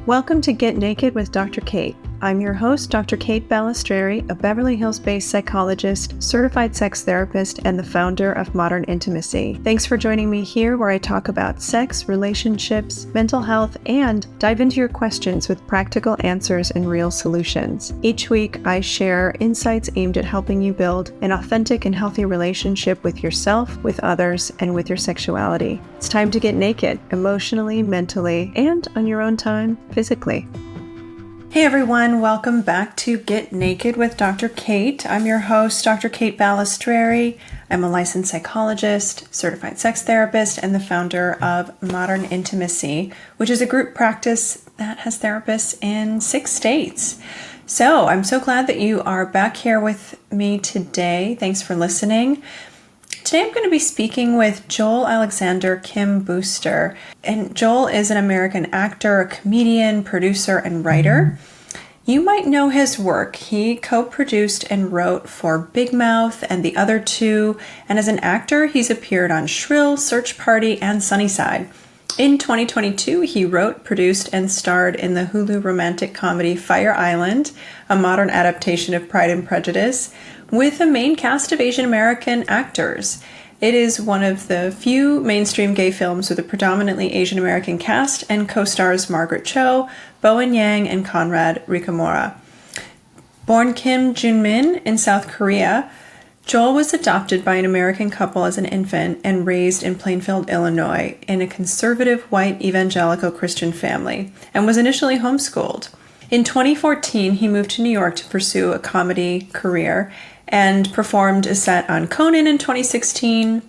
Welcome to Get Naked with Dr. Kate. I'm your host, Dr. Kate Balestrieri, a Beverly Hills-based psychologist, certified sex therapist, and the founder of Modern Intimacy. Thanks for joining me here where I talk about sex, relationships, mental health, and dive into your questions with practical answers and real solutions. Each week, I share insights aimed at helping you build an authentic and healthy relationship with yourself, with others, and with your sexuality. It's time to get naked, emotionally, mentally, and on your own time, physically. Hey everyone, welcome back to Get Naked with Dr. Kate. I'm your host, Dr. Kate Balestrieri. I'm a licensed psychologist, certified sex therapist, and the founder of Modern Intimacy, which is a group practice that has therapists in 6 states. So I'm so glad that you are back here with me today. Thanks for listening. Today I'm going to be speaking with Joel Alexander Kim Booster. And Joel is an American actor, a comedian, producer, and writer. You might know his work. He co-produced and wrote for Big Mouth and The Other Two. And as an actor, he's appeared on Shrill, Search Party, and Sunnyside. In 2022, he wrote, produced, and starred in the Hulu romantic comedy Fire Island, a modern adaptation of Pride and Prejudice, with a main cast of Asian American actors. It is one of the few mainstream gay films with a predominantly Asian American cast and co-stars Margaret Cho, Bowen Yang, and Conrad Ricamora. Born Kim Junmin in South Korea, Joel was adopted by an American couple as an infant and raised in Plainfield, Illinois, in a conservative white evangelical Christian family, and was initially homeschooled. In 2014, he moved to New York to pursue a comedy career and performed a set on Conan in 2016,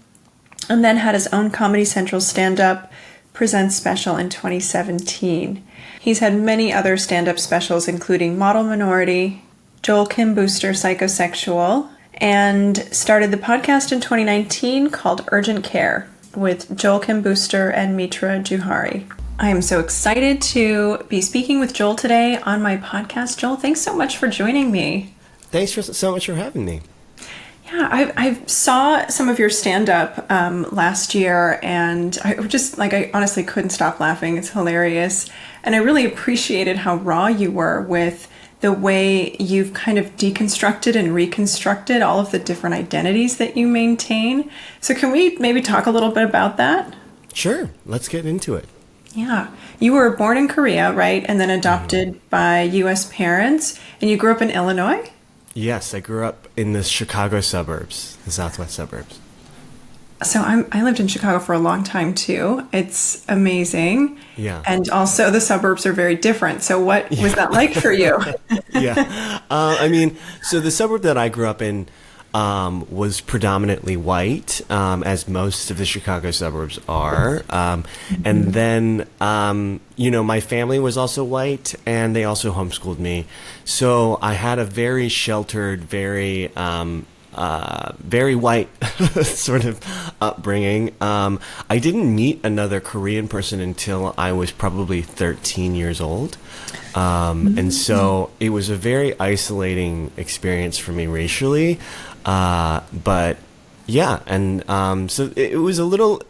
and then had his own Comedy Central stand-up presents special in 2017. He's had many other stand-up specials, including Model Minority, Joel Kim Booster Psychosexual, and started the podcast in 2019 called Urgent Care with Joel Kim Booster and Mitra Juhari. I am so excited to be speaking with Joel today on my podcast. Joel, thanks so much for joining me. Thanks so much for having me. Yeah, I saw some of your stand-up last year, and I honestly couldn't stop laughing. It's hilarious. And I really appreciated how raw you were with the way you've kind of deconstructed and reconstructed all of the different identities that you maintain. So can we maybe talk a little bit about that? Sure, let's get into it. Yeah. You were born in Korea, right? And then adopted by U.S. parents, and you grew up in Illinois? Yes, I grew up in the Chicago suburbs, the southwest suburbs. So I lived in Chicago for a long time too. It's amazing. Yeah. And also the suburbs are very different. So what was that like for you? Yeah. So the suburb that I grew up in was predominantly white, as most of the Chicago suburbs are. And then, my family was also white, and they also homeschooled me. So I had a very sheltered, very white sort of upbringing. I didn't meet another Korean person until I was probably 13 years old. And so it was a very isolating experience for me racially. But yeah, and so it was a little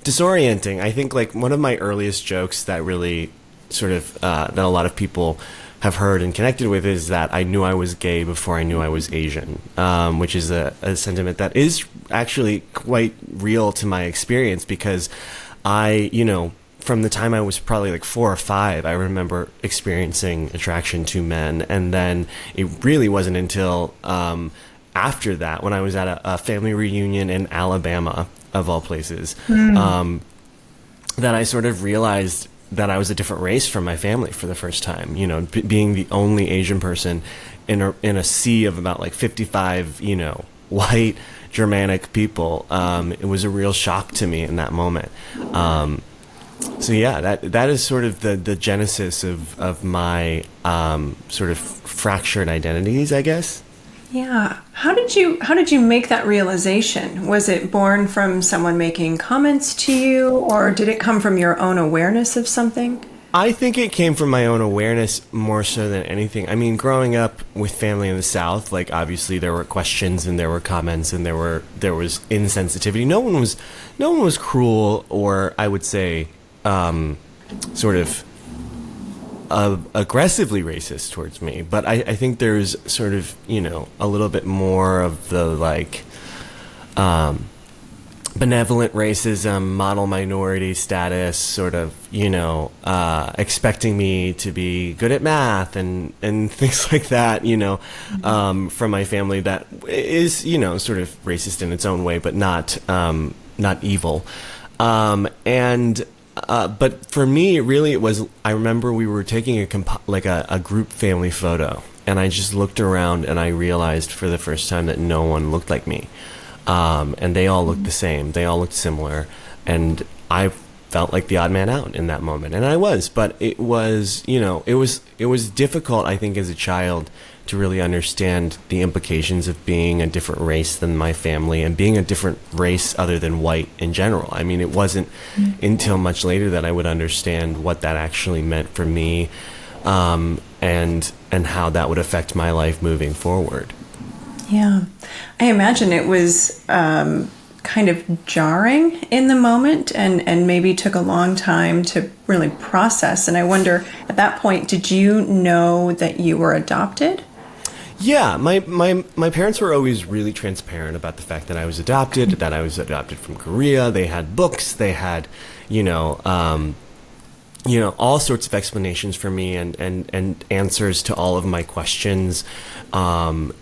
disorienting. I think like one of my earliest jokes that really sort of that a lot of people have heard and connected with is that I knew I was gay before I knew I was Asian, which is a sentiment that is actually quite real to my experience because from the time I was probably like 4 or 5, I remember experiencing attraction to men. And then it really wasn't until after that, when I was at a family reunion in Alabama, of all places, that I sort of realized that I was a different race from my family for the first time. Being the only Asian person in a sea of about like 55, white Germanic people. It was a real shock to me in that moment. So yeah, that is sort of the genesis of my sort of fractured identities, I guess. Yeah. How did you make that realization? Was it born from someone making comments to you, or did it come from your own awareness of something? I think it came from my own awareness more so than anything. I mean, growing up with family in the South, like obviously there were questions and there were comments and there was insensitivity. No one was cruel, or I would say sort of aggressively racist towards me, but I think there's sort of, a little bit more of the like benevolent racism, model minority status, sort of, expecting me to be good at math and things like that, from my family that is, sort of racist in its own way, but not evil. But for me, really, it was, I remember we were taking a group family photo, and I just looked around and I realized for the first time that no one looked like me. And they all looked the same. They all looked similar. And I felt like the odd man out in that moment. And I was, but it was, it was difficult, I think, as a child to really understand the implications of being a different race than my family and being a different race other than white in general. I mean, it wasn't until much later that I would understand what that actually meant for me, and how that would affect my life moving forward. Yeah. I imagine it was kind of jarring in the moment and maybe took a long time to really process. And I wonder, at that point, did you know that you were adopted? Yeah, my parents were always really transparent about the fact that I was adopted from Korea. They had books, they had, all sorts of explanations for me and answers to all of my questions. I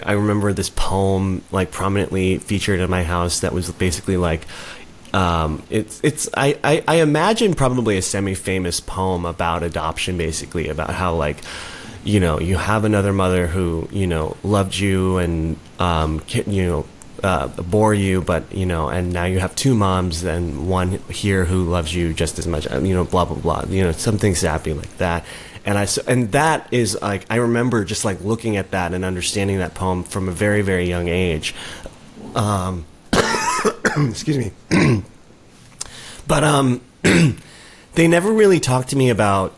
remember this poem like prominently featured in my house that was basically like, I imagine probably a semi-famous poem about adoption, basically about how like, you have another mother who, loved you and, bore you, but, and now you have two moms and one here who loves you just as much, blah, blah, blah, something sappy like that. And that is like, I remember just like looking at that and understanding that poem from a very, very young age. Excuse me. But, they never really talked to me about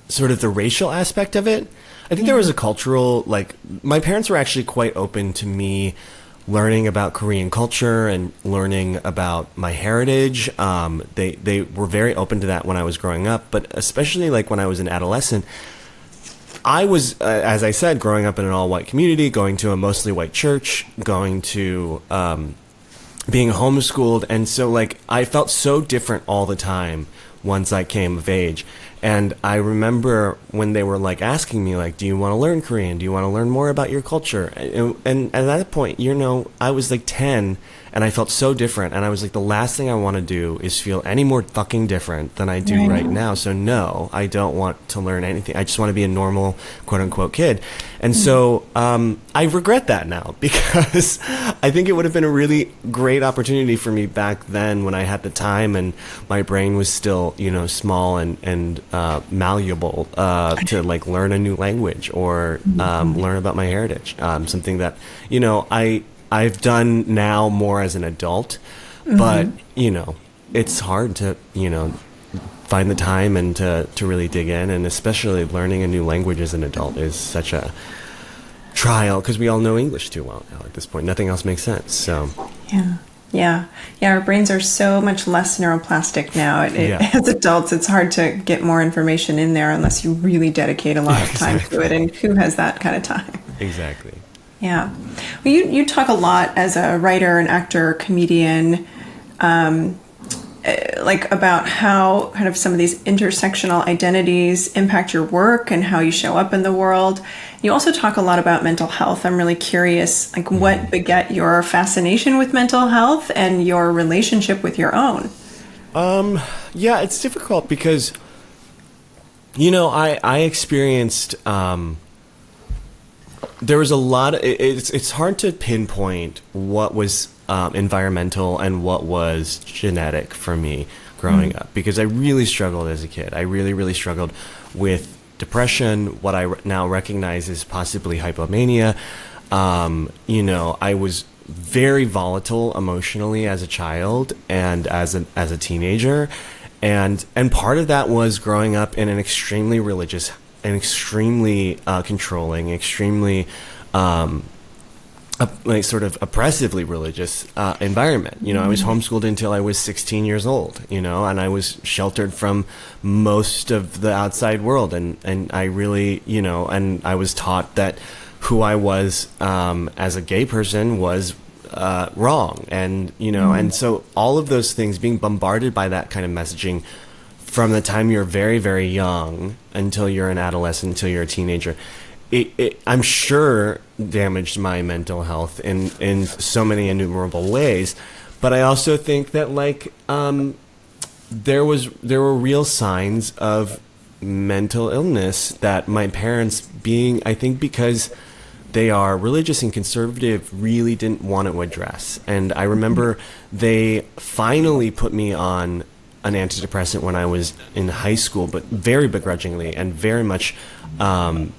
sort of the racial aspect of it. I think there was a cultural, like, my parents were actually quite open to me learning about Korean culture and learning about my heritage. They were very open to that when I was growing up, but especially like when I was an adolescent, I was, as I said, growing up in an all-white community, going to a mostly white church, going to being homeschooled, and so like I felt so different all the time once I came of age. And I remember when they were like asking me like, do you want to learn Korean? Do you want to learn more about your culture? And at that point, I was like 10 and I felt so different. And I was like, the last thing I want to do is feel any more fucking different than I do right now. So no, I don't want to learn anything. I just want to be a normal quote unquote kid. And so I regret that now, because I think it would have been a really great opportunity for me back then when I had the time and my brain was still, small and malleable to like learn a new language or learn about my heritage. Something that, I've done now more as an adult, but, it's hard to, find the time and to really dig in. And especially learning a new language as an adult is such a trial, because we all know English too well now at this point. Nothing else makes sense. So Yeah. Our brains are so much less neuroplastic now. As adults, it's hard to get more information in there unless you really dedicate a lot of time to it. And who has that kind of time? Exactly. Yeah. Well, you talk a lot as a writer, an actor, comedian, like about how kind of some of these intersectional identities impact your work and how you show up in the world. You also talk a lot about mental health. I'm really curious, like what beget your fascination with mental health and your relationship with your own? Yeah, it's difficult because, I experienced, there was a lot of, it's hard to pinpoint what was environmental and what was genetic for me growing up, because I really struggled as a kid. I really, really struggled with depression, what I now recognize as possibly hypomania. I was very volatile emotionally as a child and as a teenager. And part of that was growing up in an extremely religious and extremely controlling, extremely like sort of oppressively religious environment. I was homeschooled until I was 16 years old, and I was sheltered from most of the outside world. And I really, and I was taught that who I was as a gay person was wrong. And, and so all of those things, being bombarded by that kind of messaging from the time you're very, very young until you're an adolescent, until you're a teenager, I'm sure damaged my mental health in so many innumerable ways. But I also think that there were real signs of mental illness that my parents, being, I think because they are religious and conservative, really didn't want to address. And I remember they finally put me on an antidepressant when I was in high school, but very begrudgingly and very much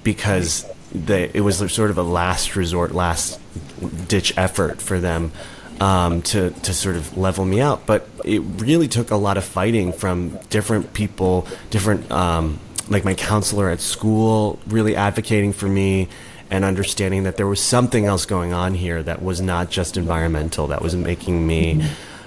because it was sort of a last resort, last ditch effort for them to sort of level me out. But it really took a lot of fighting from different people, like my counselor at school really advocating for me and understanding that there was something else going on here that was not just environmental, that was making me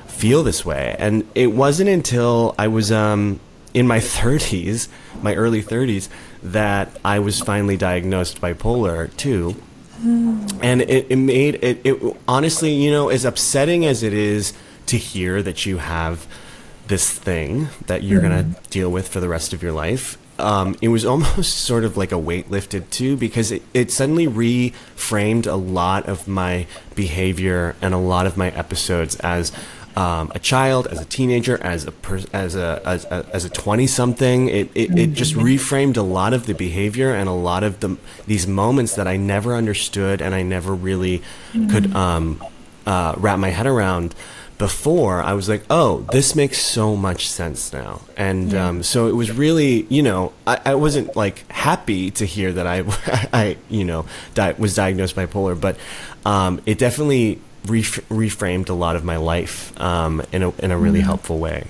feel this way. And it wasn't until I was in my 30s, my early 30s, that I was finally diagnosed bipolar too. And it made it honestly, as upsetting as it is to hear that you have this thing that you're going to deal with for the rest of your life. It was almost sort of like a weight lifted too, because it suddenly reframed a lot of my behavior and a lot of my episodes as a child, as a teenager, as a 20-something. It just reframed a lot of the behavior and a lot of these moments that I never understood and I never really could wrap my head around before. I was like, oh, this makes so much sense now. And so it was really, I wasn't like happy to hear that I was diagnosed bipolar, but it definitely reframed a lot of my life in a really helpful way.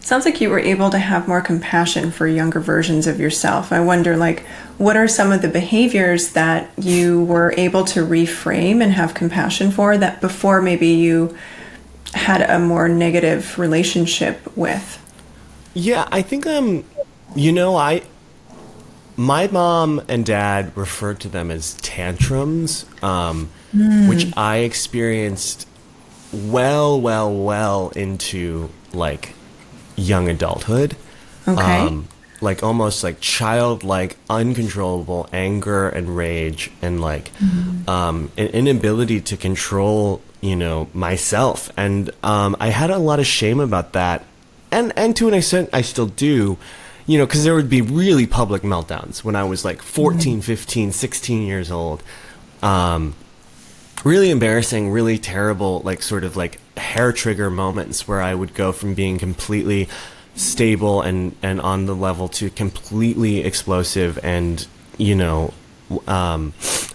Sounds like you were able to have more compassion for younger versions of yourself. I wonder, what are some of the behaviors that you were able to reframe and have compassion for that before maybe you had a more negative relationship with? Yeah, I think my mom and dad referred to them as tantrums, which I experienced well into young adulthood. Okay. Almost like childlike, uncontrollable anger and rage and an inability to control, myself. And I had a lot of shame about that. And to an extent, I still do, because there would be really public meltdowns when I was 14, 15, 16 years old. Really embarrassing, really terrible, hair trigger moments where I would go from being completely stable and on the level to completely explosive and,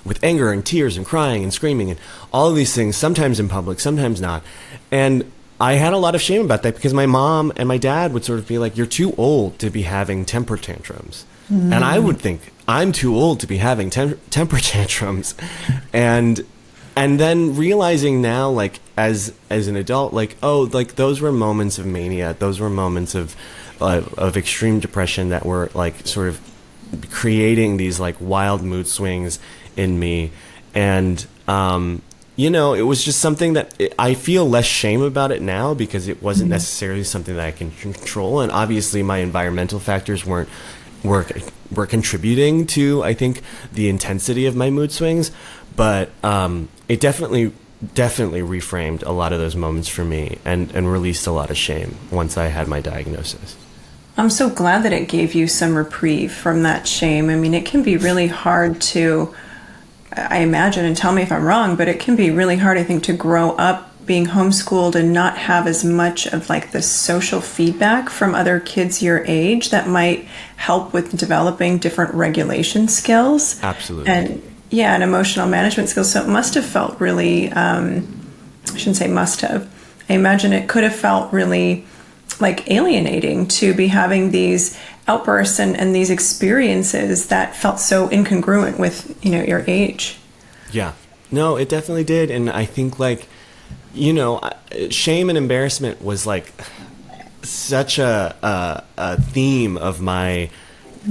with anger and tears and crying and screaming and all of these things, sometimes in public, sometimes not. And I had a lot of shame about that because my mom and my dad would sort of be like, you're too old to be having temper tantrums. And I would think, I'm too old to be having temper tantrums. And then realizing now, as an adult, those were moments of mania. Those were moments of extreme depression that were sort of creating these wild mood swings in me. And, it was just something that I feel less shame about it now because it wasn't necessarily something that I can control. And obviously my environmental factors were contributing to, I think, the intensity of my mood swings. But it definitely reframed a lot of those moments for me and released a lot of shame once I had my diagnosis. I'm so glad that it gave you some reprieve from that shame. I mean, it can be really hard to, I imagine, and tell me if I'm wrong, but it can be really hard, I think, to grow up being homeschooled and not have as much of the social feedback from other kids your age that might help with developing different regulation skills. Absolutely. And emotional management skills. So it must have felt really, I shouldn't say must have. I imagine it could have felt really alienating to be having these outbursts and these experiences that felt so incongruent with, your age. Yeah, No, it definitely did. And I think like, shame and embarrassment was like such a theme of my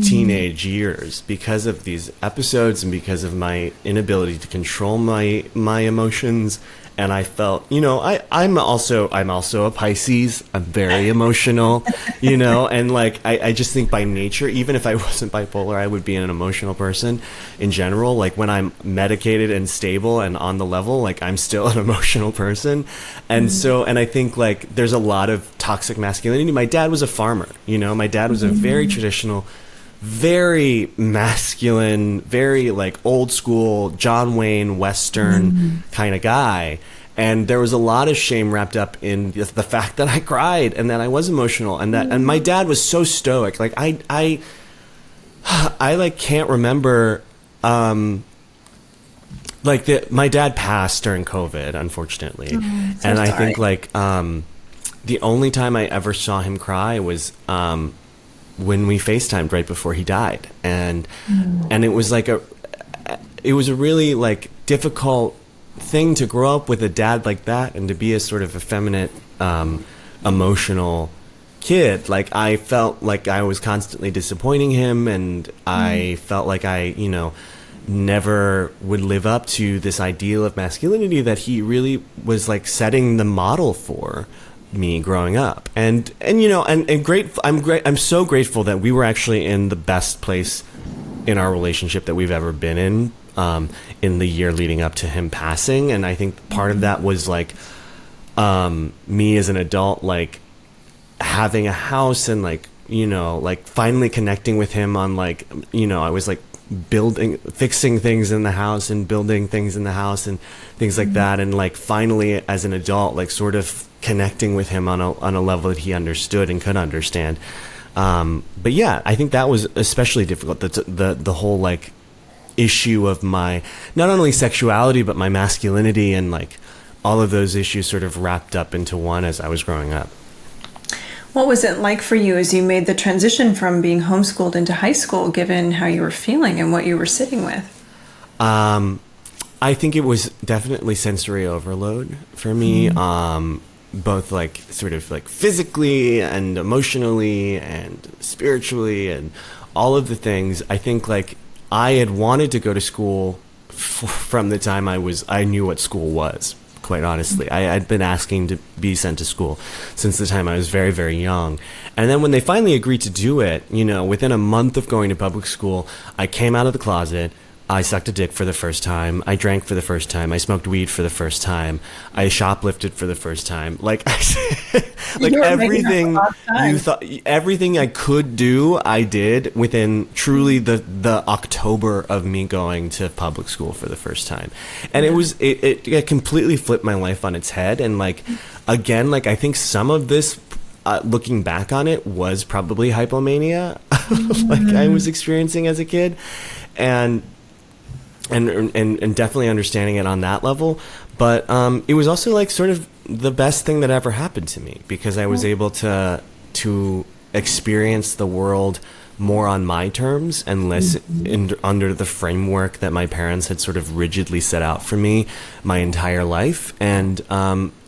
teenage years because of these episodes and because of my inability to control my emotions. And I felt, I'm also a Pisces. I'm very emotional, and like I just think by nature, even if I wasn't bipolar, I would be an emotional person in general. Like when I'm medicated and stable and on the level, like I'm still an emotional person. And and I think like there's a lot of toxic masculinity. My dad was a farmer, my dad was a very traditional, very masculine, very like old school John Wayne Western kind of guy. And there was a lot of shame wrapped up in the fact that I cried and that I was emotional and my dad was so stoic. Like I like can't remember, my dad passed during COVID, unfortunately. And I think like, the only time I ever saw him cry was, when we FaceTimed right before he died. And it was like it was a really like difficult thing to grow up with a dad like that and to be a sort of effeminate, emotional kid. Like I felt like I was constantly disappointing him, and I felt like I, never would live up to this ideal of masculinity that he really was like setting the model for me growing up. And I'm so grateful that we were actually in the best place in our relationship that we've ever been in the year leading up to him passing. And I think part of that was like me as an adult, like having a house and like like finally connecting with him on like I was like fixing things in the house and building things in the house and things like that, and like finally as an adult like sort of connecting with him on a level that he understood and could understand. But yeah, I think that was especially difficult. The whole like issue of my not only sexuality but my masculinity and like all of those issues sort of wrapped up into one as I was growing up. What was it like for you as you made the transition from being homeschooled into high school, given how you were feeling and what you were sitting with? I think it was definitely sensory overload for me, both like sort of like physically and emotionally and spiritually and all of the things. I think like I had wanted to go to school from the time I knew what school was. Quite honestly, I'd been asking to be sent to school since the time I was very, very young. And then when they finally agreed to do it, within a month of going to public school, I came out of the closet. I sucked a dick for the first time. I drank for the first time. I smoked weed for the first time. I shoplifted for the first time. Like, like everything you thought, everything I could do, I did within truly the October of me going to public school for the first time. And it completely flipped my life on its head. And like, again, like I think some of this, looking back on it, was probably hypomania, like I was experiencing as a kid. And definitely understanding it on that level. But it was also like sort of the best thing that ever happened to me, because I was able to experience the world more on my terms and less under the framework that my parents had sort of rigidly set out for me my entire life. And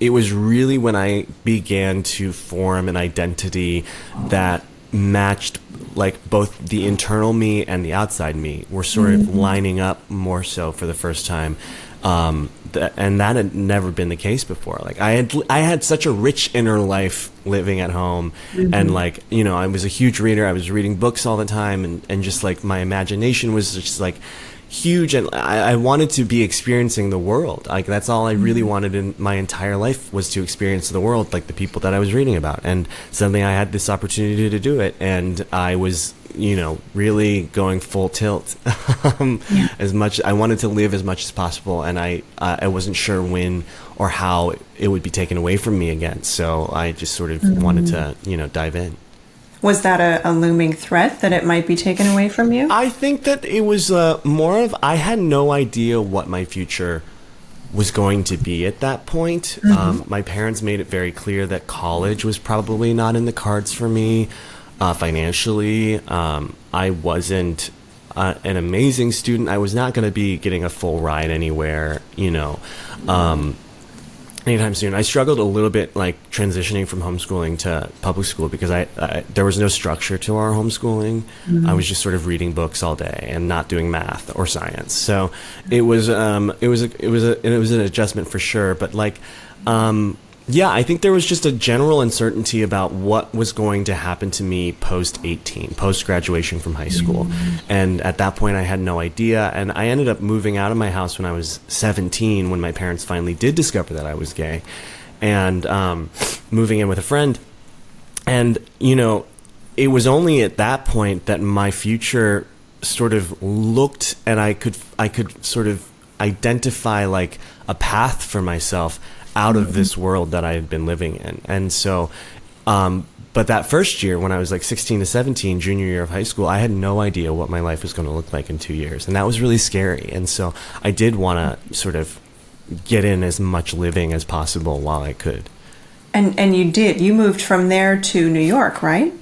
it was really when I began to form an identity that matched like both the internal me and the outside me were sort of lining up more so for the first time. And that had never been the case before. Like I had such a rich inner life living at home, and like, I was a huge reader. I was reading books all the time, and just like my imagination was just like huge, and I wanted to be experiencing the world. Like that's all I really wanted in my entire life, was to experience the world like the people that I was reading about. And suddenly I had this opportunity to do it, and I was really going full tilt. As much I wanted to live as much as possible, and I wasn't sure when or how it would be taken away from me again. So I just sort of wanted to dive in. Was that a looming threat that it might be taken away from you? I think that it was more of, I had no idea what my future was going to be at that point. My parents made it very clear that college was probably not in the cards for me financially. I wasn't an amazing student. I was not going to be getting a full ride anywhere, anytime soon. I struggled a little bit like transitioning from homeschooling to public school because there was no structure to our homeschooling. I was just sort of reading books all day and not doing math or science. So it was an adjustment for sure. But I think there was just a general uncertainty about what was going to happen to me post graduation from high school. And at that point I had no idea. And I ended up moving out of my house when I was 17, when my parents finally did discover that I was gay, and moving in with a friend. And, it was only at that point that my future sort of looked, and I could sort of identify like a path for myself out of this world that I had been living in. And so, but that first year when I was like 16 to 17, junior year of high school, I had no idea what my life was going to look like in 2 years. And that was really scary. And so I did want to sort of get in as much living as possible while I could. And you did. You moved from there to New York, right?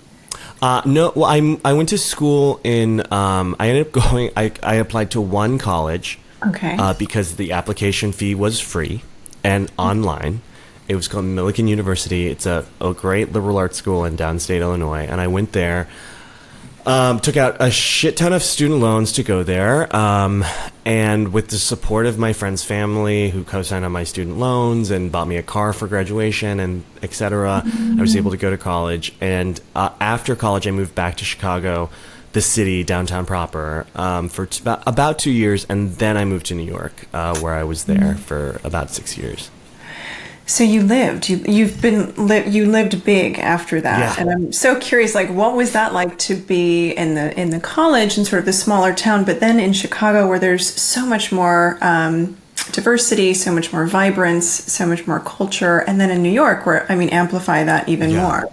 No, well, I went to school in, I ended up going, I applied to one college. Okay. Because the application fee was free and online. It was called Millikan University. It's a great liberal arts school in downstate Illinois. And I went there, took out a shit ton of student loans to go there. And with the support of my friend's family who co-signed on my student loans and bought me a car for graduation and et cetera, I was able to go to college. And after college, I moved back to Chicago, the city, downtown proper, for about 2 years, and then I moved to New York, where I was there for about 6 years. So you lived. You lived big after that, Yeah. and I'm so curious. Like, what was that like to be in the college and sort of the smaller town, but then in Chicago, where there's so much more diversity, so much more vibrance, so much more culture, and then in New York, where amplify that even more.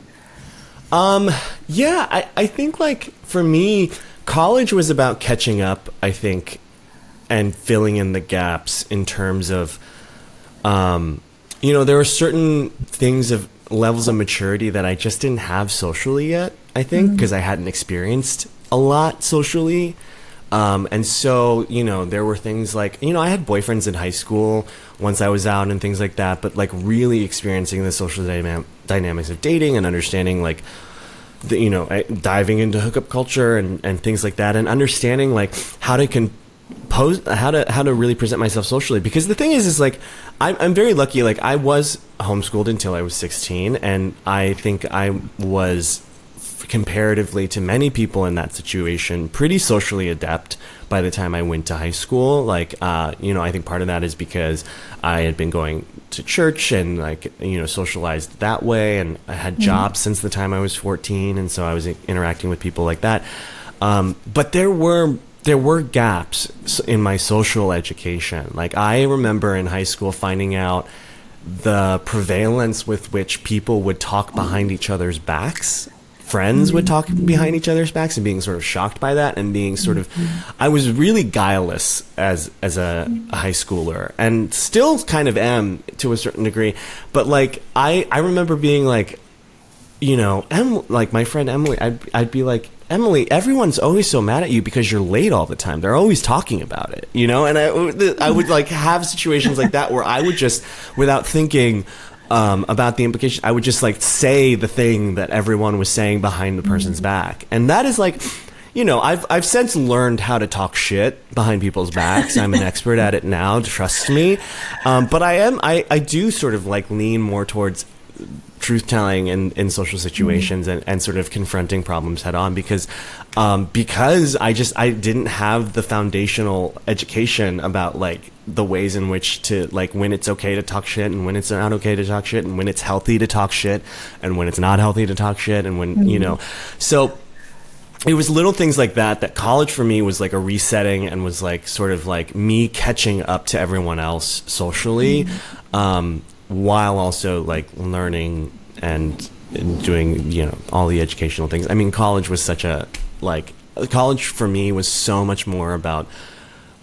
I think like for me, college was about catching up, I think, and filling in the gaps in terms of, there were certain things of levels of maturity that I just didn't have socially yet, I think, because I hadn't experienced a lot socially. And so, there were things like, I had boyfriends in high school once I was out and things like that, but like really experiencing the social dynamics of dating and understanding like, diving into hookup culture and things like that, and understanding like how to really present myself socially. Because the thing is like, I'm very lucky. Like I was homeschooled until I was 16, and I think I was, comparatively to many people in that situation, pretty socially adept by the time I went to high school. Like, I think part of that is because I had been going to church and like, socialized that way. And I had jobs since the time I was 14. And so I was interacting with people like that. But there were gaps in my social education. Like I remember in high school finding out the prevalence with which people would talk behind each other's backs. Friends would talk behind each other's backs, and being sort of shocked by that, and being sort of, I was really guileless as a high schooler, and still kind of am to a certain degree. But like, I remember being like, like my friend Emily, I'd be like, Emily, everyone's always so mad at you because you're late all the time. They're always talking about it, and I would like have situations like that where I would just, without thinking about the implication, I would just like say the thing that everyone was saying behind the person's back. And that is like, I've since learned how to talk shit behind people's backs. I'm an expert at it now, trust me. But I do sort of like lean more towards truth-telling in social situations and sort of confronting problems head on, because I didn't have the foundational education about like the ways in which to like when it's okay to talk shit and when it's not okay to talk shit, and when it's healthy to talk shit and when it's not healthy to talk shit, and when so it was little things like that college for me was like a resetting, and was like sort of like me catching up to everyone else socially, while also like learning and doing all the educational things. I mean, college was college for me was so much more about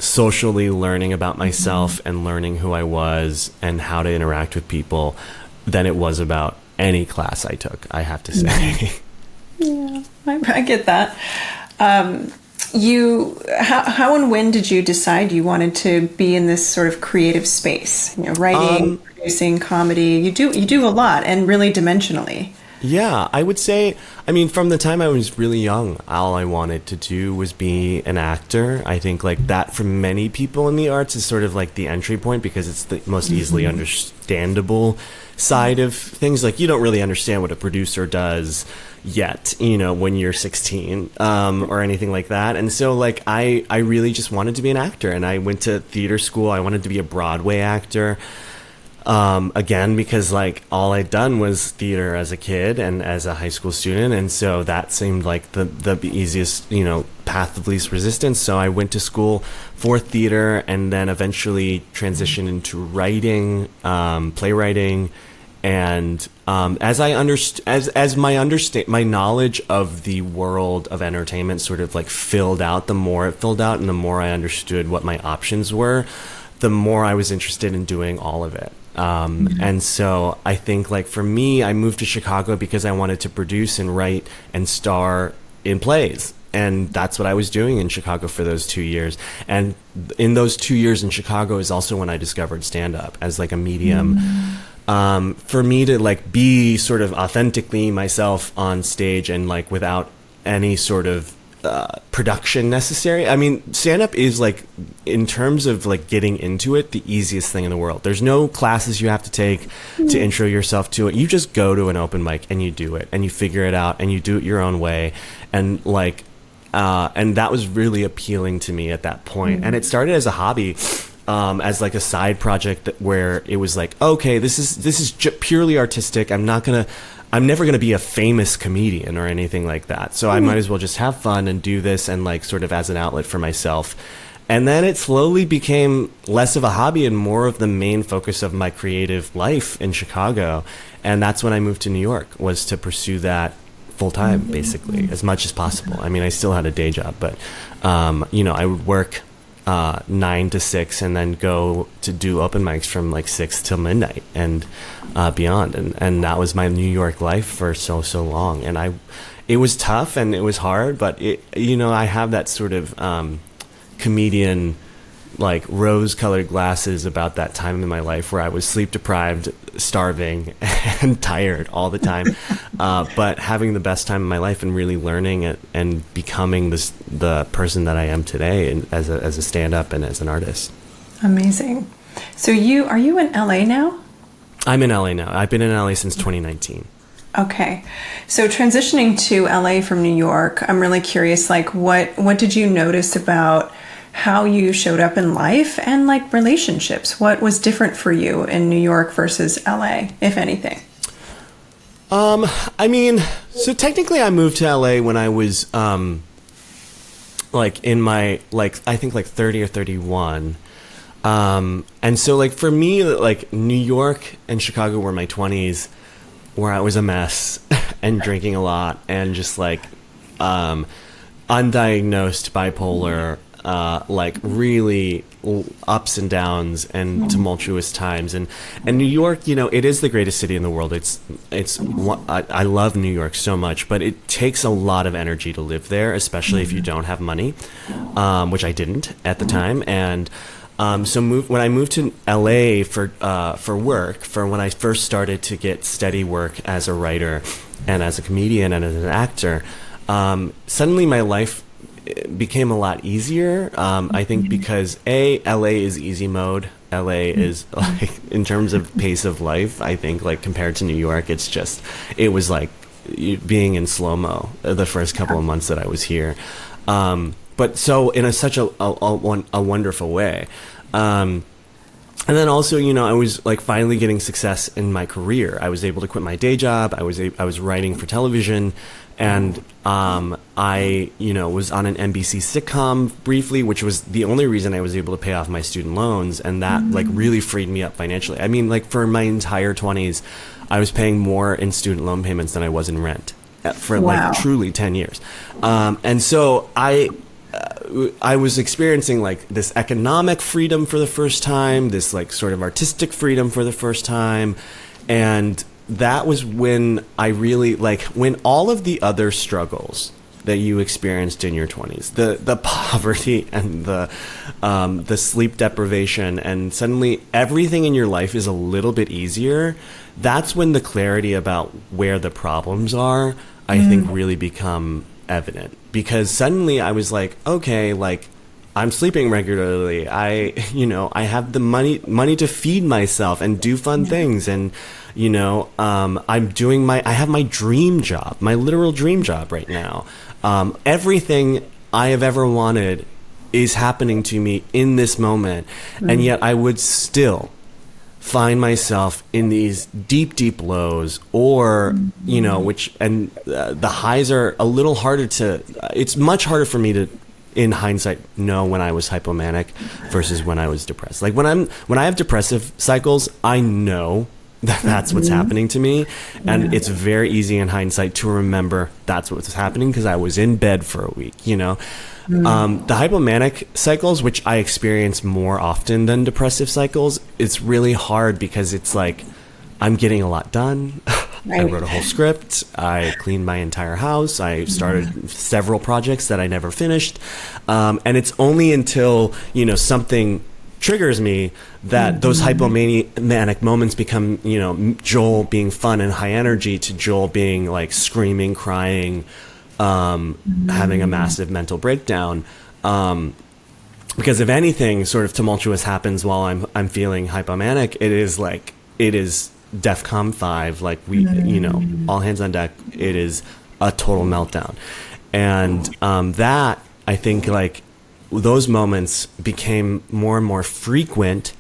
socially learning about myself and learning who I was and how to interact with people than it was about any class I took, I have to say. Yeah, I get that. how and when did you decide you wanted to be in this sort of creative space? You know, writing, producing, comedy. You do a lot, and really dimensionally. Yeah, I would say, I mean, from the time I was really young, all I wanted to do was be an actor. I think like that for many people in the arts is sort of like the entry point because it's the most easily understandable side of things. Like you don't really understand what a producer does yet, you know, when you're 16 or anything like that. And so like I really just wanted to be an actor, and I went to theater school. I wanted to be a Broadway actor. Again, because like all I'd done was theater as a kid and as a high school student. And so that seemed like the easiest, you know, path of least resistance. So I went to school for theater and then eventually transitioned into writing, playwriting. And as my knowledge of the world of entertainment sort of like filled out, the more it filled out and the more I understood what my options were, the more I was interested in doing all of it. And so I think like for me, I moved to Chicago because I wanted to produce and write and star in plays. And that's what I was doing in Chicago for those 2 years. And in those 2 years in Chicago is also when I discovered stand-up as like a medium. For me to like be sort of authentically myself on stage and like without any sort of production necessary. I mean, stand-up is like, in terms of like getting into it, the easiest thing in the world. There's no classes you have to take to intro yourself to it. You just go to an open mic and you do it and you figure it out and you do it your own way. And like, and that was really appealing to me at that point. And it started as a hobby. As like a side project where it was like, okay, this is purely artistic. I'm never gonna be a famous comedian or anything like that. So I might as well just have fun and do this and like sort of as an outlet for myself. And then it slowly became less of a hobby and more of the main focus of my creative life in Chicago. And that's when I moved to New York, was to pursue that full time, basically, as much as possible. I mean, I still had a day job, but you know, I would work 9 to 6 and then go to do open mics from like 6 till midnight and beyond, and that was my New York life for so long. And it was tough and it was hard, but it, you know, I have that sort of comedian like rose-colored glasses about that time in my life where I was sleep deprived, starving, and tired all the time, but having the best time in my life and really learning it and becoming the person that I am today, and as a stand-up and as an artist. Amazing. So are you in LA now? I'm in LA now. I've been in LA since 2019. Okay. So transitioning to LA from New York, I'm really curious, like what did you notice about how you showed up in life and like relationships? What was different for you in New York versus LA, if anything? I mean, so technically I moved to LA when I was like in my I think 30 or 31. And so like for me, like New York and Chicago were my 20s, where I was a mess and drinking a lot and just like undiagnosed bipolar, like really ups and downs and tumultuous times. And New York, you know, it is the greatest city in the world. I love New York so much, but it takes a lot of energy to live there, especially if you don't have money, which I didn't at the time. And so when I moved to LA for work, for when I first started to get steady work as a writer and as a comedian and as an actor, suddenly my life became a lot easier. I think because LA is easy mode. LA is like, in terms of pace of life, I think like compared to New York, it was like being in slow-mo the first couple of months that I was here. But so in such a wonderful way. And then also, you know, I was like finally getting success in my career. I was able to quit my day job. I was writing for television, and I, you know, was on an NBC sitcom briefly, which was the only reason I was able to pay off my student loans, and that like really freed me up financially. I mean, like for my entire 20s, I was paying more in student loan payments than I was in rent for like truly 10 years. And so I was experiencing like this economic freedom for the first time, this like sort of artistic freedom for the first time. And that was when I really, like, when all of the other struggles that you experienced in your 20s, the poverty and the sleep deprivation, and suddenly everything in your life is a little bit easier, that's when the clarity about where the problems are, I think, really become evident. Because suddenly I was like, okay, like, I'm sleeping regularly. I have the money to feed myself and do fun things. And, I have my dream job, my literal dream job right now. Everything I have ever wanted is happening to me in this moment. And yet I would still find myself in these deep, deep lows, or, the highs are a little harder it's much harder for me to, in hindsight, know when I was hypomanic versus when I was depressed. Like when I have depressive cycles, I know that that's what's happening to me. And it's very easy in hindsight to remember that's what's happening because I was in bed for a week, The hypomanic cycles, which I experience more often than depressive cycles, it's really hard because it's like I'm getting a lot done. Right. I wrote a whole script. I cleaned my entire house. I started several projects that I never finished. And it's only until, something triggers me that those hypomanic moments become, Joel being fun and high energy to Joel being like screaming, crying, having a massive mental breakdown. Because if anything sort of tumultuous happens while I'm feeling hypomanic, it is DEFCON 5, like all hands on deck. It is a total meltdown. And that, I think, like, those moments became more and more frequent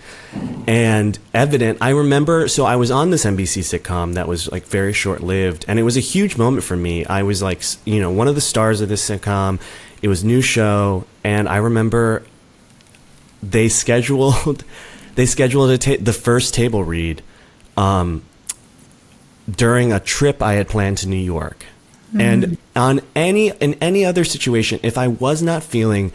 and evident. I remember, so I was on this NBC sitcom that was like very short-lived, and it was a huge moment for me. I was like, one of the stars of this sitcom. It was a new show, and I remember they scheduled the first table read during a trip I had planned to New York. And in any other situation, if I was not feeling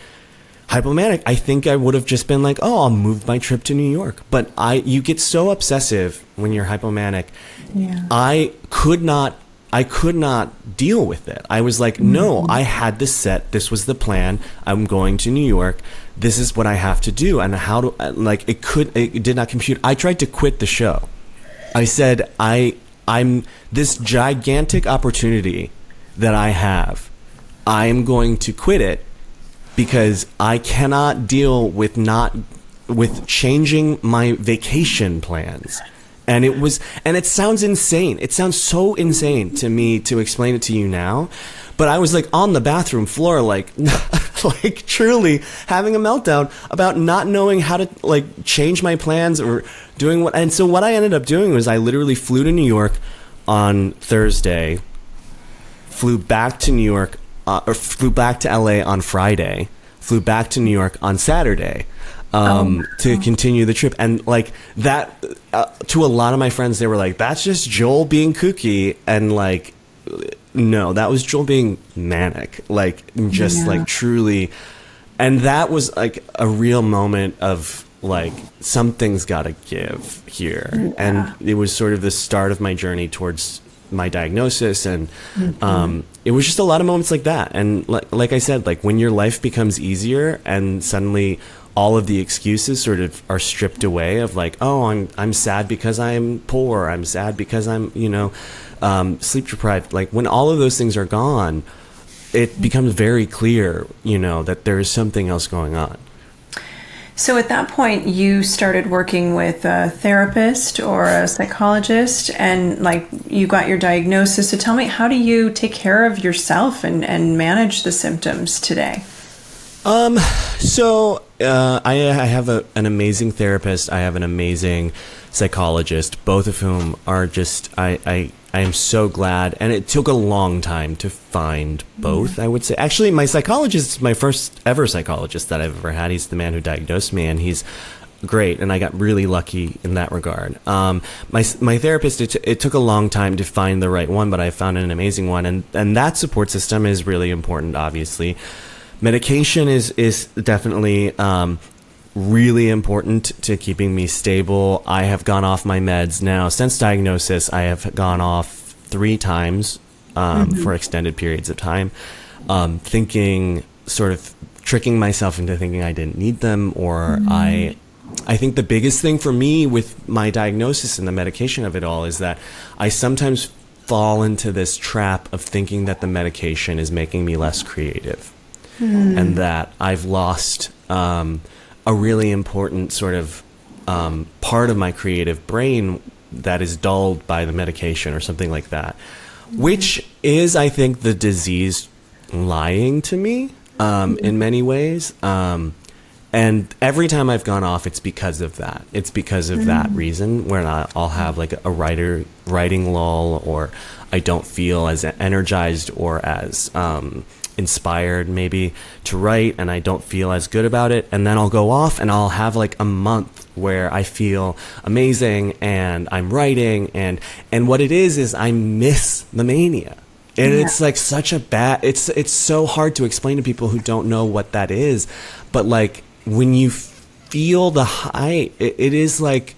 hypomanic, I think I would have just been like, oh, I'll move my trip to New York. But you get so obsessive when you're hypomanic. Yeah. I could not deal with it. I was like, no, I had this set. This was the plan. I'm going to New York. This is what I have to do. And it did not compute. I tried to quit the show. I said, I'm this gigantic opportunity that I have. I'm going to quit it because I cannot deal with changing my vacation plans. And it sounds insane. It sounds so insane to me to explain it to you now. But I was like on the bathroom floor, like truly having a meltdown about not knowing how to like change my plans or doing what. And so what I ended up doing was I literally flew to New York on Thursday, flew back to New York, or flew back to LA on Friday, flew back to New York on Saturday. To continue the trip. And like that, to a lot of my friends, they were like, that's just Joel being kooky. And like, no, that was Joel being manic, like just like truly. And that was like a real moment of like, something's got to give here. Yeah. And it was sort of the start of my journey towards my diagnosis. And it was just a lot of moments like that. And like I said, like when your life becomes easier and suddenly all of the excuses sort of are stripped away of like, oh, I'm sad because I'm poor. I'm sad because I'm, sleep deprived. Like when all of those things are gone, it becomes very clear, that there is something else going on. So at that point, you started working with a therapist or a psychologist, and like you got your diagnosis. So tell me, how do you take care of yourself and manage the symptoms today? I have an amazing therapist. I have an amazing psychologist, both of whom are just, I am so glad. And it took a long time to find both, I would say. Actually, my psychologist is my first ever psychologist that I've ever had. He's the man who diagnosed me, and he's great. And I got really lucky in that regard. My therapist, it took a long time to find the right one, but I found an amazing one. And that support system is really important, obviously. Medication is definitely really important to keeping me stable. I have gone off my meds now. Since diagnosis, I have gone off 3 times for extended periods of time. thinking, sort of tricking myself into thinking I didn't need them, or I think the biggest thing for me with my diagnosis and the medication of it all is that I sometimes fall into this trap of thinking that the medication is making me less creative, and that I've lost a really important sort of part of my creative brain that is dulled by the medication or something like that, which is, I think, the disease lying to me in many ways. And every time I've gone off, it's because of that. It's because of that reason, where I'll have like a writing lull, or I don't feel as energized or as inspired maybe to write, and I don't feel as good about it. And then I'll go off and I'll have like a month where I feel amazing and I'm writing, and what it is I miss the mania. And it's like such a bad, it's so hard to explain to people who don't know what that is. But like, when you feel the high, it is like,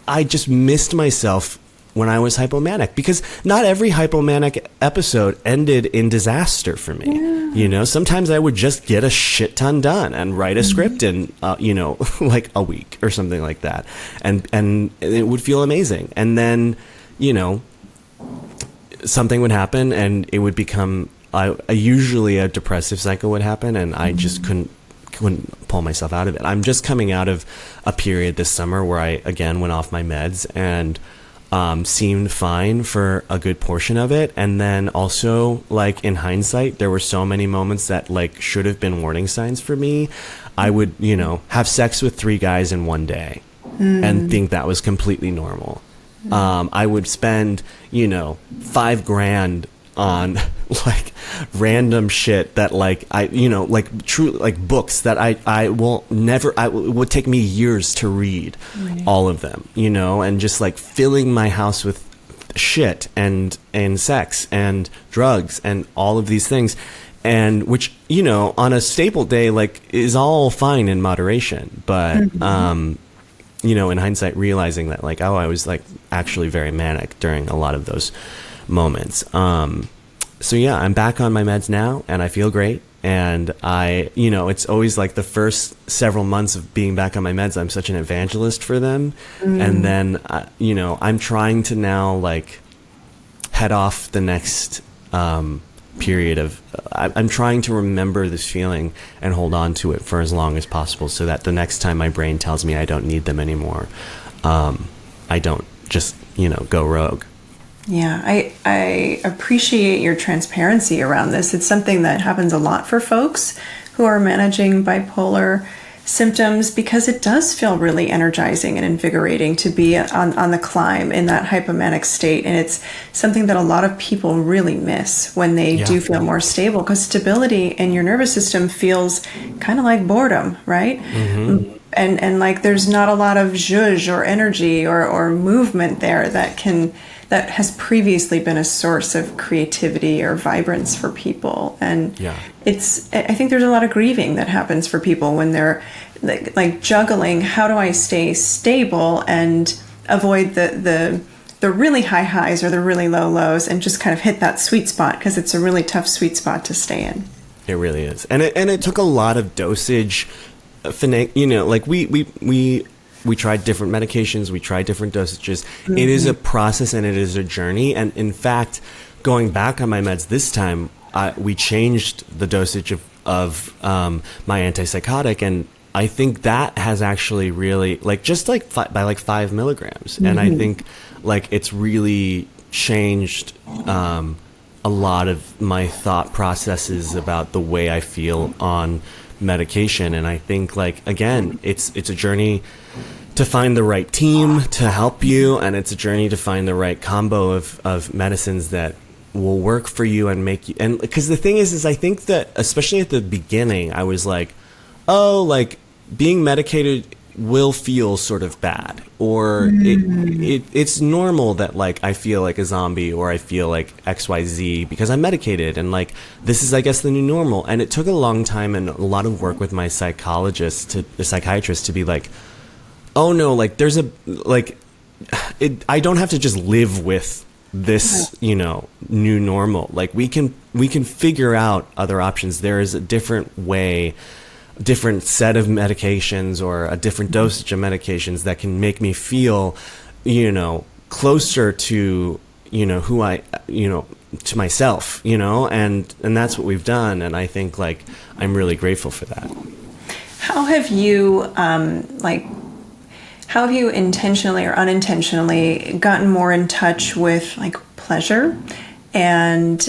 I just missed myself when I was hypomanic, because not every hypomanic episode ended in disaster for me. You know, sometimes I would just get a shit ton done and write a script in, you know, like a week or something like that. And it would feel amazing. And then, you know, something would happen and it would become, usually a depressive cycle would happen, and I just couldn't pull myself out of it. I'm just coming out of a period this summer where I again went off my meds and seemed fine for a good portion of it. And then also, like, in hindsight, there were so many moments that like should have been warning signs for me. I would, you know, have sex with 3 guys in one day and think that was completely normal. I would spend, you know, $5,000 on like random shit that like I, you know, like true, like books that I will never, it would take me years to read all of them, you know, and just like filling my house with shit and sex and drugs and all of these things. And which, you know, on a stable day, like, is all fine in moderation. But, you know, in hindsight, realizing that like, oh, I was like actually very manic during a lot of those moments. So yeah, I'm back on my meds now and I feel great. And I, you know, it's always like the first several months of being back on my meds, I'm such an evangelist for them. And then, you know, I'm trying to now like head off the next, period of, I'm trying to remember this feeling and hold on to it for as long as possible, so that the next time my brain tells me I don't need them anymore, I don't just, you know, go rogue. Yeah, I appreciate your transparency around this. It's something that happens a lot for folks who are managing bipolar symptoms, because it does feel really energizing and invigorating to be on the climb in that hypomanic state. And it's something that a lot of people really miss when they do feel more stable, because stability in your nervous system feels kind of like boredom, right? And like there's not a lot of zhuzh or energy or movement there that has previously been a source of creativity or vibrance for people. And I think there's a lot of grieving that happens for people when they're like juggling, how do I stay stable and avoid the really high highs or the really low lows, and just kind of hit that sweet spot, because it's a really tough sweet spot to stay in. It really is. And it took a lot of dosage, you know, like we tried different medications, we tried different dosages. It is a process and it is a journey. And in fact, going back on my meds this time, we changed the dosage of my antipsychotic, and I think that has actually really, like, just like by like 5 milligrams. And I think like it's really changed a lot of my thought processes about the way I feel on medication. And I think, like, again, it's a journey to find the right team to help you, and it's a journey to find the right combo of medicines that will work for you and make you, and because the thing is I think that especially at the beginning I was like, oh, like being medicated will feel sort of bad, or it's normal that like I feel like a zombie, or I feel like XYZ because I'm medicated, and like this is, I guess, the new normal. And it took a long time and a lot of work with my psychiatrist to be like, oh no, like there's I don't have to just live with this, new normal. Like we can figure out other options. There is a different way, different set of medications or a different dosage of medications that can make me feel, closer to, who I, to myself, and that's what we've done. And I think like, I'm really grateful for that. How have you, how have you intentionally or unintentionally gotten more in touch with like pleasure and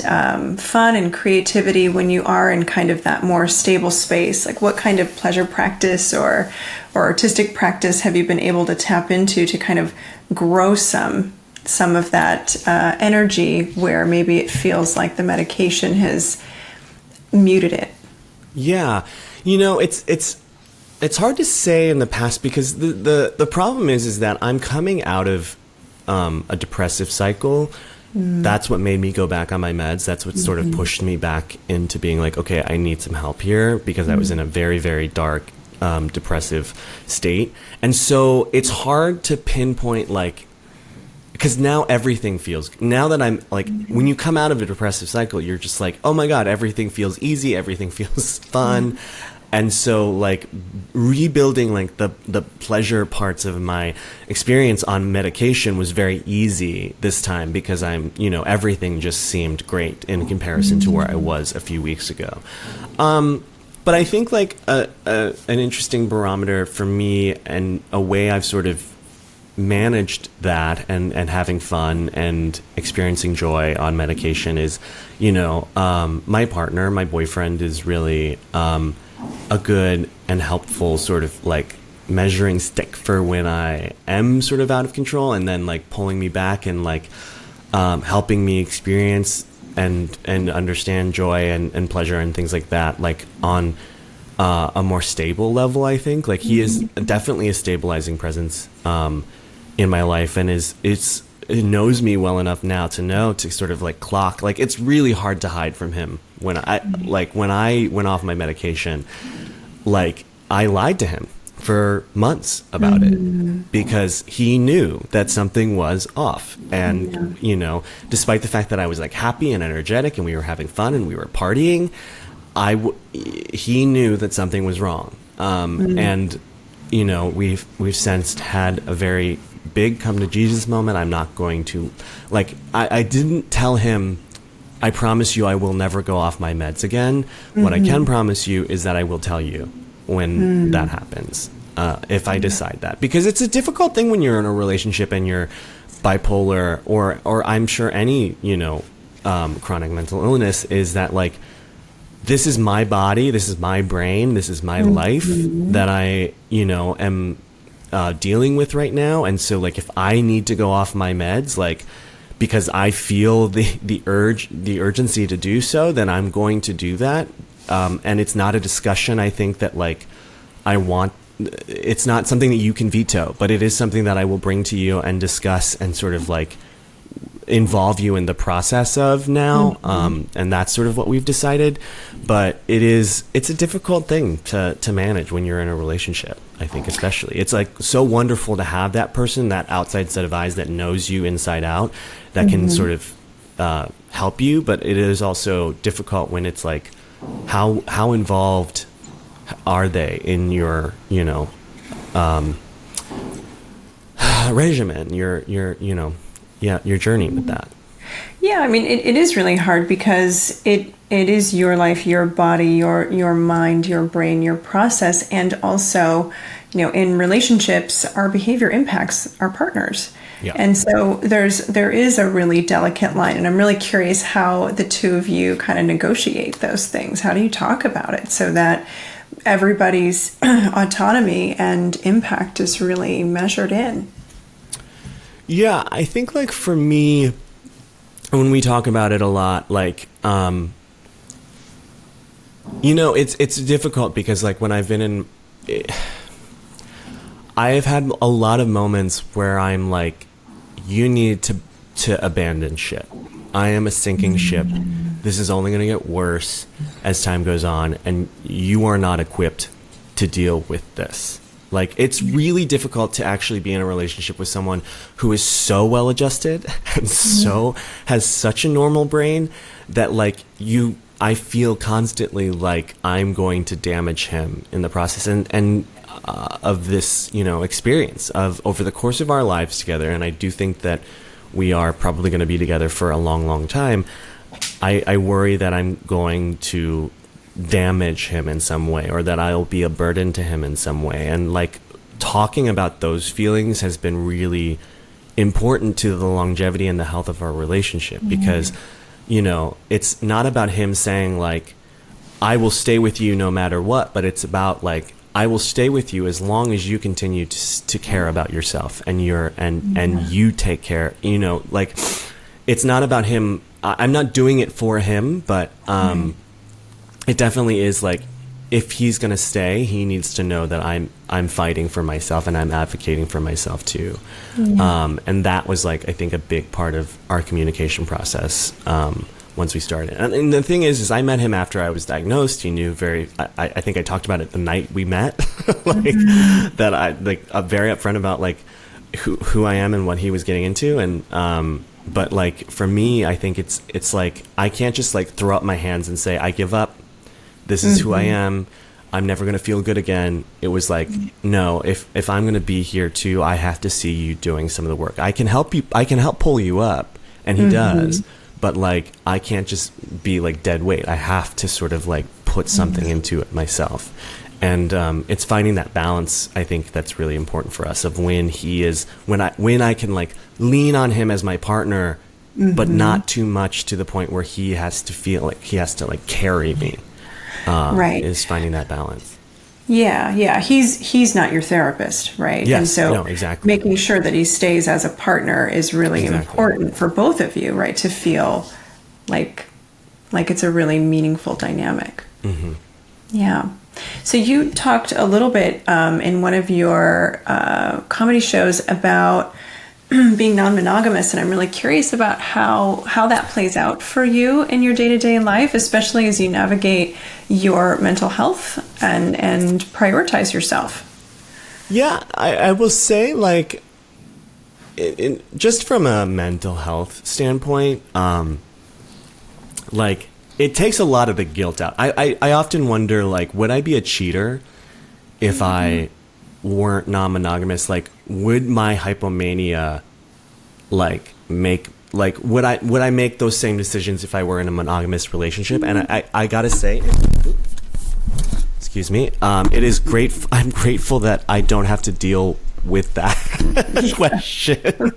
fun and creativity when you are in kind of that more stable space? Like what kind of pleasure practice or artistic practice have you been able to tap into to kind of grow some of that energy where maybe it feels like the medication has muted it? Yeah. It's hard to say in the past because the problem is that I'm coming out of a depressive cycle. That's what made me go back on my meds. That's what sort of pushed me back into being like, okay, I need some help here because I was in a very, very dark, depressive state. And so it's hard to pinpoint like, because now everything feels, now that I'm like, when you come out of a depressive cycle, you're just like, oh my God, everything feels easy. Everything feels fun. And so like rebuilding like the pleasure parts of my experience on medication was very easy this time because everything just seemed great in comparison to where I was a few weeks ago. But I think like an interesting barometer for me and a way I've sort of managed that and having fun and experiencing joy on medication is, my partner, my boyfriend is really a good and helpful sort of like measuring stick for when I am sort of out of control and then like pulling me back and like helping me experience and understand joy and pleasure and things like that, like on a more stable level. I think like he is definitely a stabilizing presence in my life and it knows me well enough now to know to sort of like clock, like it's really hard to hide from him when I went off my medication, like I lied to him for months about it because he knew that something was off. And, despite the fact that I was like happy and energetic and we were having fun and we were partying, he knew that something was wrong. And, we've since had a very big come to Jesus moment. I'm not going to like, I didn't tell him, I promise you I will never go off my meds again. What I can promise you is that I will tell you when that happens, if I decide that. Because it's a difficult thing when you're in a relationship and you're bipolar or I'm sure any, chronic mental illness is that like, this is my body, this is my brain, this is my life that I, am dealing with right now. And so like if I need to go off my meds, like because I feel the urgency to do so, then I'm going to do that. And it's not a discussion, I think, that like it's not something that you can veto, but it is something that I will bring to you and discuss and sort of like involve you in the process of now. And that's sort of what we've decided. But it's a difficult thing to manage when you're in a relationship, I think, especially. It's like so wonderful to have that person, that outside set of eyes that knows you inside out, that can sort of help you. But it is also difficult when it's like, how involved are they in your, regimen, your journey with that? Yeah, I mean, it is really hard because it is your life, your body, your mind, your brain, your process, and also, in relationships, our behavior impacts our partners. Yeah. And so there is a really delicate line, and I'm really curious how the two of you kind of negotiate those things. How do you talk about it so that everybody's autonomy and impact is really measured in? Yeah, I think like for me, when we talk about it a lot, like, it's difficult because like when I've been in, I have had a lot of moments where I'm like, you need to abandon ship. I am a sinking ship. This is only going to get worse as time goes on, and you are not equipped to deal with this. Like, it's really difficult to actually be in a relationship with someone who is so well adjusted and so has such a normal brain that like I feel constantly like I'm going to damage him in the process and of this, experience of over the course of our lives together. And I do think that we are probably going to be together for a long, long time. I worry that I'm going to damage him in some way, or that I'll be a burden to him in some way. And like, talking about those feelings has been really important to the longevity and the health of our relationship, because it's not about him saying like, I will stay with you no matter what, but it's about like, I will stay with you as long as you continue to care about yourself and you take care, like, it's not about him. I'm not doing it for him, but it definitely is like, if he's going to stay, he needs to know that I'm fighting for myself and I'm advocating for myself too. And that was like, I think, a big part of our communication process once we started. And the thing is I met him after I was diagnosed. He knew I think I talked about it the night we met, like that I like very upfront about like who I am and what he was getting into. And but like, for me, I think it's like, I can't just like throw up my hands and say, I give up. This is who I am. I'm never going to feel good again. It was like, no, if I'm going to be here too, I have to see you doing some of the work. I can help you. I can help pull you up. And he does. But like, I can't just be like dead weight. I have to sort of like put something into it myself. And it's finding that balance, I think, that's really important for us, of when I can like lean on him as my partner, but not too much to the point where he has to feel like he has to like carry me. Right. Is finding that balance. Yeah. He's not your therapist, right? Yes. And so no, exactly. Making sure that he stays as a partner is really important for both of you, right? To feel like it's a really meaningful dynamic. Yeah. So you talked a little bit in one of your comedy shows about being non-monogamous, and I'm really curious about how that plays out for you in your day-to-day life, especially as you navigate your mental health and prioritize yourself. Yeah, I will say, like, just from a mental health standpoint, like, it takes a lot of the guilt out. I often wonder, like, would I be a cheater if I weren't non-monogamous? Like, would my hypomania like make like would I make those same decisions if I were in a monogamous relationship? And I gotta say, excuse me, it is great. I'm grateful that I don't have to deal with that question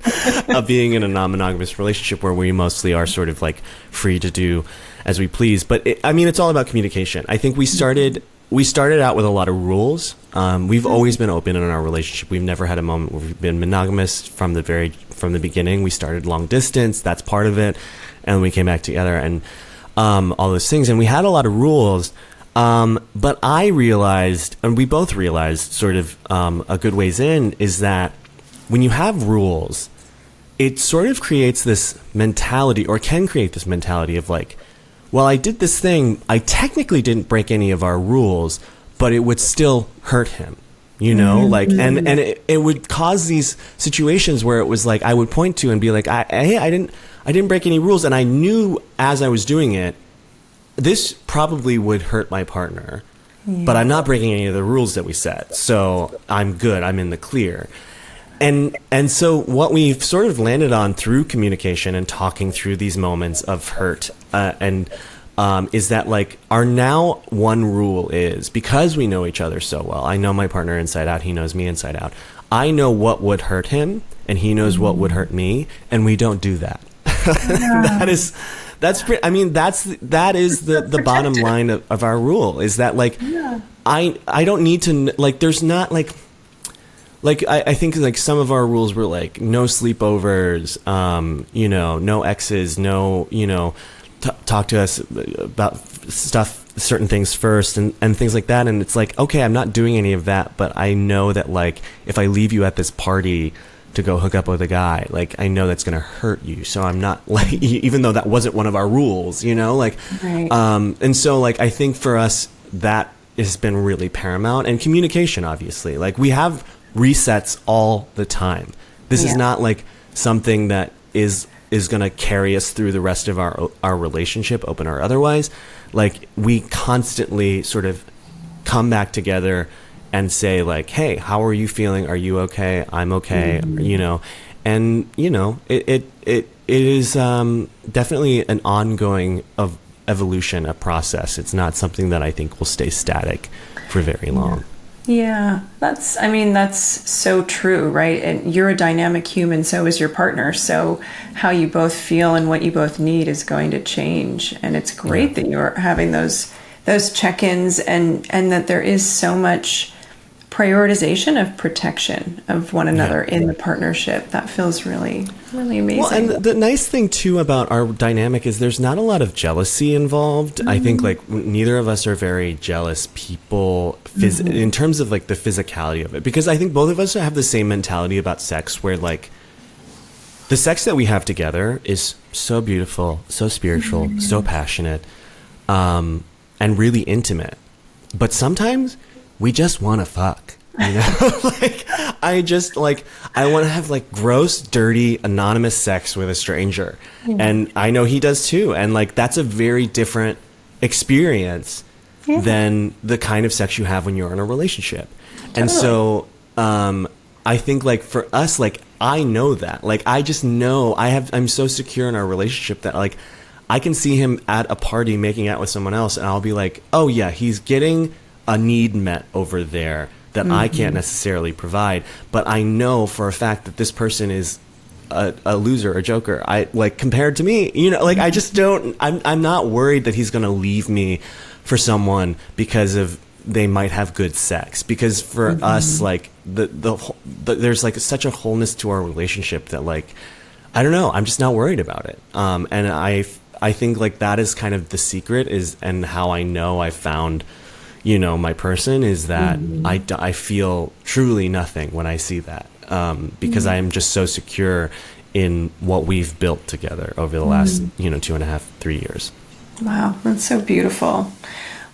of being in a non-monogamous relationship where we mostly are sort of like free to do as we please. But it's all about communication. I think we started out with a lot of rules. We've always been open in our relationship. We've never had a moment where we've been monogamous from the beginning. We started long distance. That's part of it. And we came back together and all those things. And we had a lot of rules. But I realized, and we both realized sort of a good ways in, is that when you have rules, it sort of creates this mentality, or can create this mentality of like, well, I did this thing, I technically didn't break any of our rules, but it would still hurt him, like, and it would cause these situations where it was like, I would point to and be like, hey, I didn't break any rules. And I knew as I was doing it, this probably would hurt my partner, but I'm not breaking any of the rules that we set. So I'm good. I'm in the clear. And so what we've sort of landed on through communication and talking through these moments of hurt is that like our now one rule is, because we know each other so well, I know my partner inside out, he knows me inside out. I know what would hurt him and he knows what would hurt me, and we don't do that. That is the bottom line of our rule, is that like I don't need to, like, there's not like I think like some of our rules were like no sleepovers, no exes, no, talk to us about certain things first and things like that. And it's like, okay, I'm not doing any of that, but I know that like if I leave you at this party to go hook up with a guy, like I know that's going to hurt you. So I'm not like, even though that wasn't one of our rules, like, right. And so like, I think for us that has been really paramount, and communication, obviously. Like, we have resets all the time. This is not like something that is going to carry us through the rest of our relationship, open or otherwise. Like, we constantly sort of come back together and say, like, hey, how are you feeling? Are you okay? I'm okay. You know, and you know, it is definitely an ongoing of evolution, a process. It's not something that I think will stay static for very long. Yeah, that's so true, right? And you're a dynamic human, so is your partner. So how you both feel and what you both need is going to change. And it's great that you're having those check-ins, and that there is so much prioritization of protection of one another in the partnership. That feels really, really amazing. Well, and the nice thing too about our dynamic is there's not a lot of jealousy involved. I think like neither of us are very jealous people in terms of like the physicality of it, because I think both of us have the same mentality about sex, where like the sex that we have together is so beautiful, so spiritual, so passionate, and really intimate. But sometimes we just want to fuck, you know? Like, I want to have like gross, dirty, anonymous sex with a stranger. And I know he does too. And like, that's a very different experience than the kind of sex you have when you're in a relationship. Totally. And so, I think like for us, like, I know that, like, I just know I'm so secure in our relationship that like, I can see him at a party making out with someone else, and I'll be like, oh yeah, he's getting a need met over there that I can't necessarily provide, but I know for a fact that this person is a loser, a joker. I like, compared to me, you know, like, I just don't, I'm not worried that he's going to leave me for someone because of they might have good sex, because for us, like the there's like such a wholeness to our relationship that like, I don't know, I'm just not worried about it. And I think like that is kind of the secret and how I know I found, you know, my person, is that I feel truly nothing when I see that, because I am just so secure in what we've built together over the last, you know, 2.5, 3 years. Wow, that's so beautiful.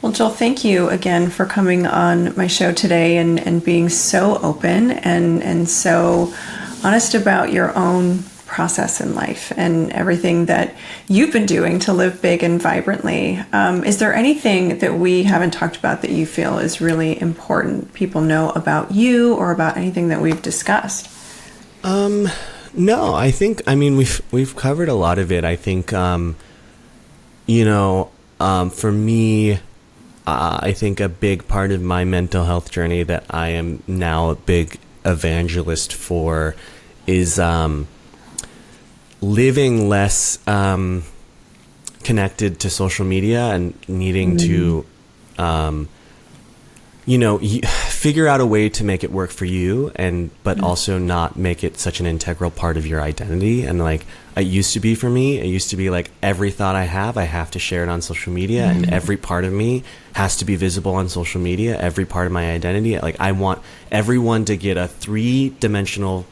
Well, Joel, thank you again for coming on my show today and being so open and so honest about your own process in life and everything that you've been doing to live big and vibrantly. Is there anything that we haven't talked about that you feel is really important people know about you, or about anything that we've discussed? No, I think, I mean, we've covered a lot of it. I think, you know, for me, I think a big part of my mental health journey that I am now a big evangelist for is, living less connected to social media and needing to, you know, figure out a way to make it work for you, but also not make it such an integral part of your identity. And like, it used to be for me, it used to be like every thought I have to share it on social media, and every part of me has to be visible on social media, every part of my identity. Like, I want everyone to get a 3-dimensional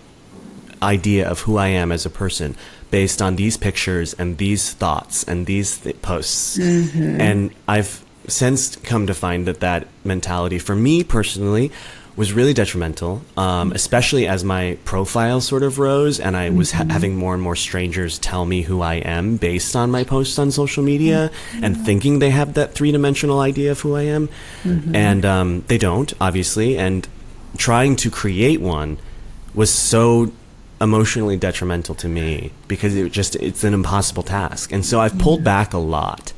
idea of who I am as a person based on these pictures and these thoughts and these posts. And I've since come to find that mentality for me personally was really detrimental, especially as my profile sort of rose and I was having more and more strangers tell me who I am based on my posts on social media and thinking they have that 3-dimensional idea of who I am. And they don't, obviously. And trying to create one was so emotionally detrimental to me, because it's an impossible task. And so I've pulled back a lot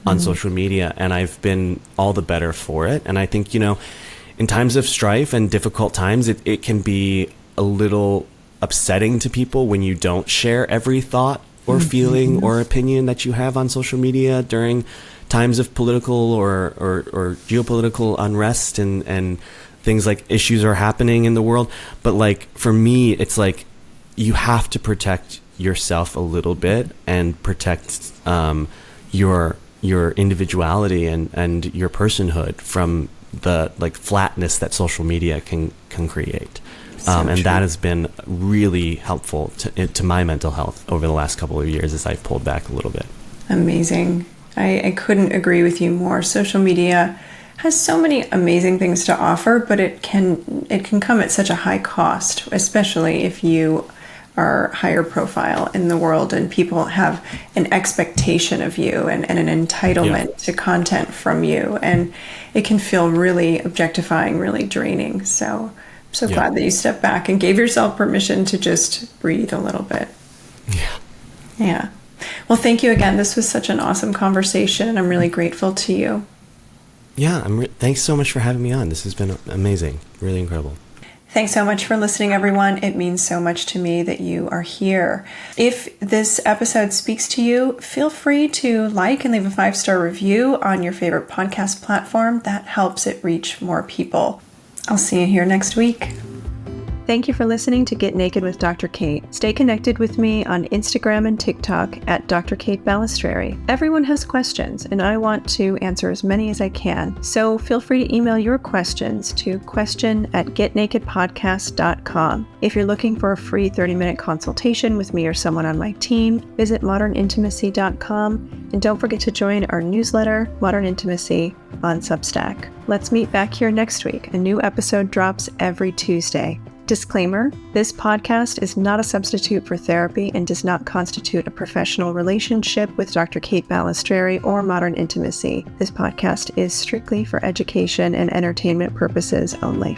on social media, and I've been all the better for it. And I think, you know, in times of strife and difficult times, it can be a little upsetting to people when you don't share every thought or feeling or opinion that you have on social media during times of political or geopolitical unrest and things like issues are happening in the world. But like, for me, it's like, you have to protect yourself a little bit and protect your individuality and your personhood from the like flatness that social media can create. And that has been really helpful to my mental health over the last couple of years as I've pulled back a little bit. Amazing. I couldn't agree with you more. Social media has so many amazing things to offer, but it can come at such a high cost, especially if you are higher profile in the world and people have an expectation of you and an entitlement to content from you. And it can feel really objectifying, really draining. So glad that you stepped back and gave yourself permission to just breathe a little bit. Yeah. Well, thank you again. This was such an awesome conversation. I'm really grateful to you. Yeah, thanks so much for having me on. This has been amazing, really incredible. Thanks so much for listening, everyone. It means so much to me that you are here. If this episode speaks to you, feel free to like and leave a 5-star review on your favorite podcast platform. That helps it reach more people. I'll see you here next week. Thank you for listening to Get Naked with Dr. Kate. Stay connected with me on Instagram and TikTok at Dr. Kate Balestrieri. Everyone has questions, and I want to answer as many as I can. So feel free to email your questions to question@getnakedpodcast.com. If you're looking for a free 30-minute consultation with me or someone on my team, visit modernintimacy.com. And don't forget to join our newsletter, Modern Intimacy, on Substack. Let's meet back here next week. A new episode drops every Tuesday. Disclaimer, this podcast is not a substitute for therapy and does not constitute a professional relationship with Dr. Kate Balestrieri or Modern Intimacy. This podcast is strictly for education and entertainment purposes only.